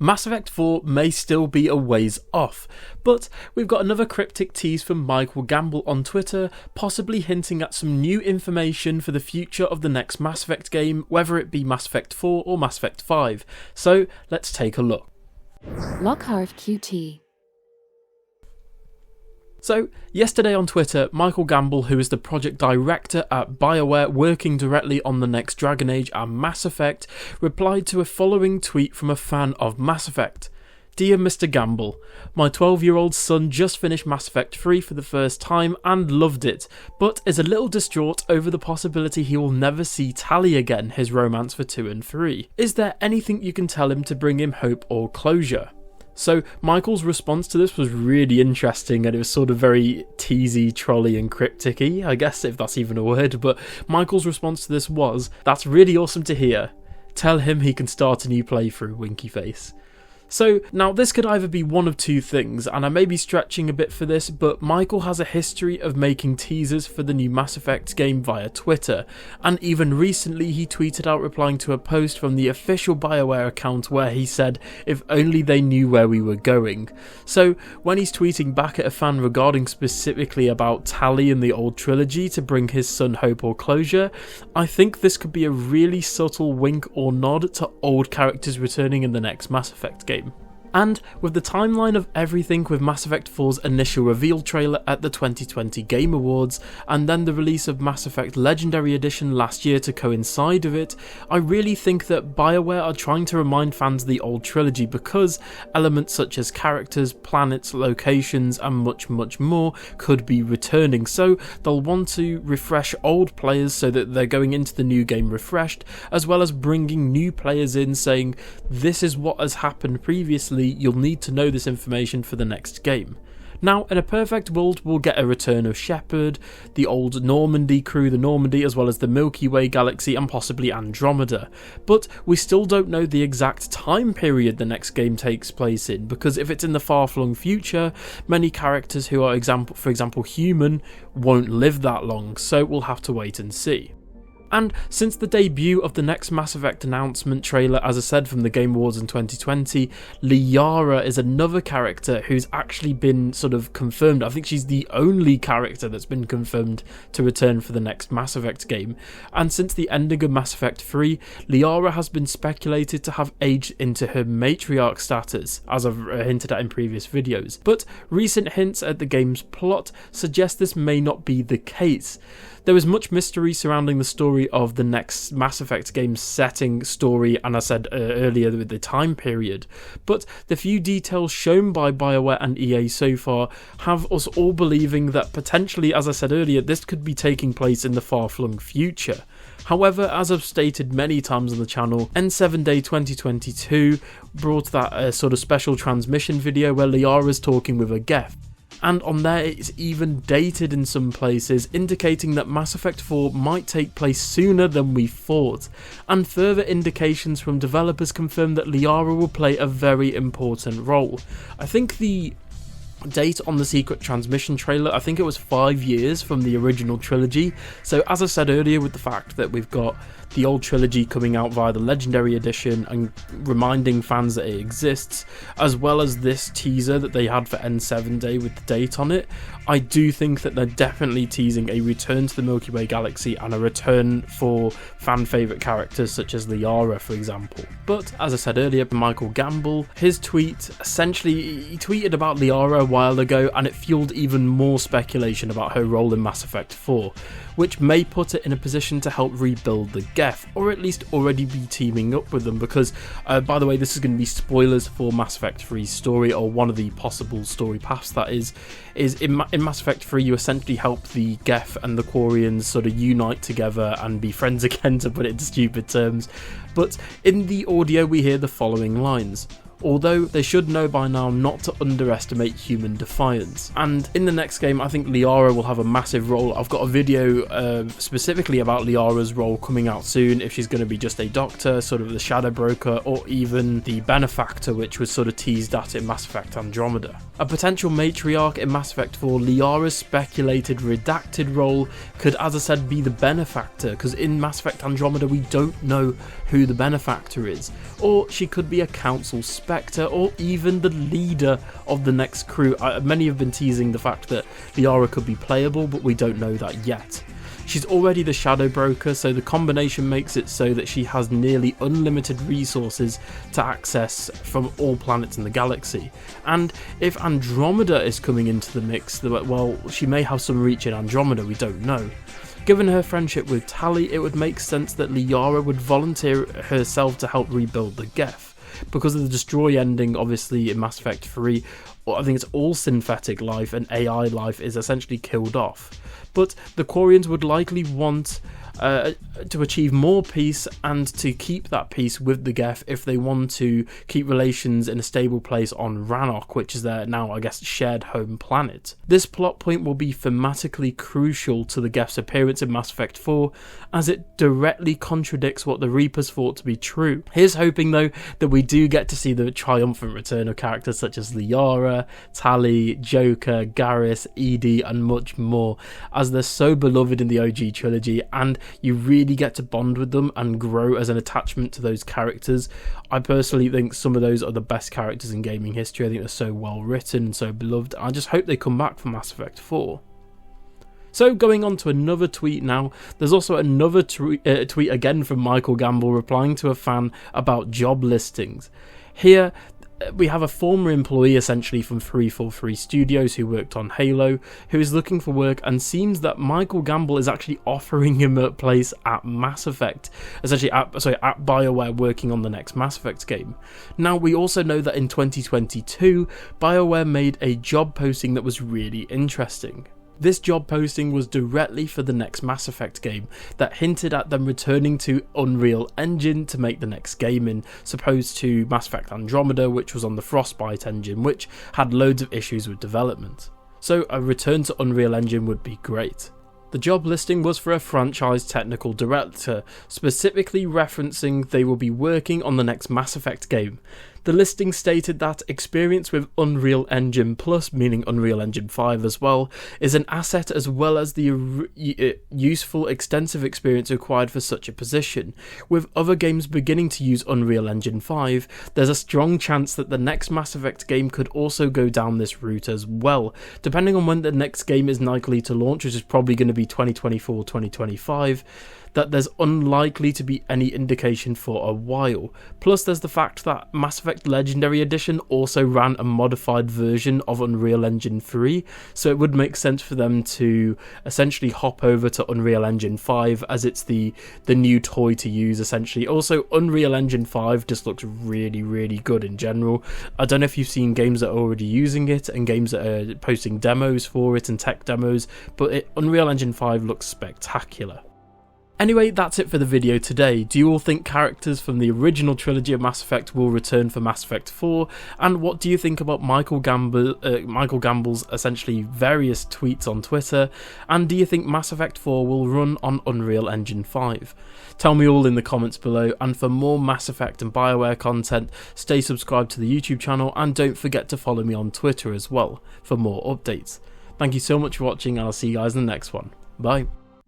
Mass Effect 4 may still be a ways off, but we've got another cryptic tease from Michael Gamble on Twitter, possibly hinting at some new information for the future of the next Mass Effect game, whether it be Mass Effect 4 or Mass Effect 5. So let's take a look. Lockhart QT. So, yesterday on Twitter, Michael Gamble, who is the project director at Bioware working directly on the next Dragon Age and Mass Effect, replied to a following tweet from a fan of Mass Effect. Dear Mr. Gamble, my 12-year-old son just finished Mass Effect 3 for the first time and loved it, but is a little distraught over the possibility he will never see Tali again, his romance for 2 and 3. Is there anything you can tell him to bring him hope or closure? So Michael's response to this was really interesting, and it was sort of very teasy, trolly and cryptic-y, I guess, if that's even a word, but Michael's response to this was, "That's really awesome to hear. Tell him he can start a new playthrough, winky face." So, now this could either be one of two things, and I may be stretching a bit for this, but Michael has a history of making teasers for the new Mass Effect game via Twitter, and even recently he tweeted out replying to a post from the official Bioware account where he said, "If only they knew where we were going." So, when he's tweeting back at a fan regarding specifically about Tali and the old trilogy to bring his son hope or closure, I think this could be a really subtle wink or nod to old characters returning in the next Mass Effect game. And with the timeline of everything with Mass Effect 4's initial reveal trailer at the 2020 Game Awards, and then the release of Mass Effect Legendary Edition last year to coincide with it, I really think that Bioware are trying to remind fans of the old trilogy because elements such as characters, planets, locations and much more could be returning, so they'll want to refresh old players so that they're going into the new game refreshed, as well as bringing new players in saying, this is what has happened previously, you'll need to know this information for the next game. Now, in a perfect world, we'll get a return of Shepard, the old Normandy crew, the Normandy, as well as the Milky Way galaxy and possibly Andromeda. But we still don't know the exact time period the next game takes place in, because if it's in the far-flung future, many characters who are, for example, human, won't live that long, so we'll have to wait and see. And since the debut of the next Mass Effect announcement trailer, as I said, from the Game Awards in 2020, Liara is another character who's actually been sort of confirmed. I think she's the only character that's been confirmed to return for the next Mass Effect game. And since the ending of Mass Effect 3, Liara has been speculated to have aged into her matriarch status, as I've hinted at in previous videos. But recent hints at the game's plot suggest this may not be the case. There was much mystery surrounding the story of the next Mass Effect game's setting, story, and I said earlier with the time period, but the few details shown by Bioware and EA so far have us all believing that potentially, as I said earlier, this could be taking place in the far-flung future. However, as I've stated many times on the channel, N7 Day 2022 brought that sort of special transmission video where Liara's talking with a Geth. And on there it's even dated in some places, indicating that Mass Effect 4 might take place sooner than we thought, and further indications from developers confirm that Liara will play a very important role. I think the date on the secret transmission trailer, I think it was 5 years from the original trilogy, so as I said earlier, with the fact that we've got the old trilogy coming out via the Legendary Edition and reminding fans that it exists, as well as this teaser that they had for N7 Day with the date on it, I do think that they're definitely teasing a return to the Milky Way galaxy and a return for fan favourite characters such as Liara, for example. But as I said earlier, Michael Gamble, his tweet, essentially he tweeted about Liara a while ago and it fueled even more speculation about her role in Mass Effect 4, which may put it in a position to help rebuild the Geth, or at least already be teaming up with them, because by the way, this is going to be spoilers for Mass Effect 3's story, or one of the possible story paths that is in Mass Effect 3 you essentially help the Geth and the Quarians sort of unite together and be friends again, to put it into stupid terms. But in the audio we hear the following lines: although they should know by now not to underestimate human defiance. And in the next game, I think Liara will have a massive role. I've got a video specifically about Liara's role coming out soon, if she's going to be just a doctor, sort of the shadow broker, or even the benefactor, which was sort of teased at in Mass Effect Andromeda. A potential matriarch in Mass Effect 4, Liara's speculated redacted role could, as I said, be the benefactor, because in Mass Effect Andromeda we don't know who the benefactor is. Or she could be a council spec, director, or even the leader of the next crew. Many have been teasing the fact that Liara could be playable, but we don't know that yet. She's already the Shadow Broker, so the combination makes it so that she has nearly unlimited resources to access from all planets in the galaxy. And if Andromeda is coming into the mix, well, she may have some reach in Andromeda, we don't know. Given her friendship with Tali, it would make sense that Liara would volunteer herself to help rebuild the Geth. Because of the destroy ending, obviously, in Mass Effect 3, I think it's all synthetic life and AI life is essentially killed off. But the Quarians would likely want to achieve more peace and to keep that peace with the Geth if they want to keep relations in a stable place on Rannoch, which is their now, I guess, shared home planet. This plot point will be thematically crucial to the Geth's appearance in Mass Effect 4, as it directly contradicts what the Reapers thought to be true. Here's hoping, though, that we do get to see the triumphant return of characters such as Liara, Tali, Joker, Garrus, EDI, and much more, as they're so beloved in the OG trilogy, and you really get to bond with them and grow as an attachment to those characters. I personally think some of those are the best characters in gaming history. I think they're so well written and so beloved. I just hope they come back for Mass Effect 4. So going on to another tweet now, there's also another tweet again from Michael Gamble replying to a fan about job listings. Here, we have a former employee essentially from 343 Studios who worked on Halo, who is looking for work, and seems that Michael Gamble is actually offering him a place at Mass Effect, essentially at Bioware, working on the next Mass Effect game. Now, we also know that in 2022, Bioware made a job posting that was really interesting. This job posting was directly for the next Mass Effect game that hinted at them returning to Unreal Engine to make the next game in, opposed to Mass Effect Andromeda, which was on the Frostbite engine, which had loads of issues with development. So a return to Unreal Engine would be great. The job listing was for a franchise technical director, specifically referencing they will be working on the next Mass Effect game. The listing stated that experience with Unreal Engine Plus, meaning Unreal Engine 5 as well, is an asset as well as the useful extensive experience required for such a position. With other games beginning to use Unreal Engine 5, there's a strong chance that the next Mass Effect game could also go down this route as well. Depending on when the next game is likely to launch, which is probably going to be 2024-2025, that there's unlikely to be any indication for a while. Plus there's the fact that Mass Effect Legendary Edition also ran a modified version of Unreal Engine 3, so it would make sense for them to essentially hop over to Unreal Engine 5 as it's the new toy to use essentially. Also, Unreal Engine 5 just looks really, really good in general. I don't know if you've seen games that are already using it and games that are posting demos for it and tech demos, but Unreal Engine 5 looks spectacular. Anyway, that's it for the video today. Do you all think characters from the original trilogy of Mass Effect will return for Mass Effect 4? And what do you think about Michael Gamble's essentially various tweets on Twitter? And do you think Mass Effect 4 will run on Unreal Engine 5? Tell me all in the comments below, and for more Mass Effect and Bioware content, stay subscribed to the YouTube channel, and don't forget to follow me on Twitter as well for more updates. Thank you so much for watching, and I'll see you guys in the next one. Bye.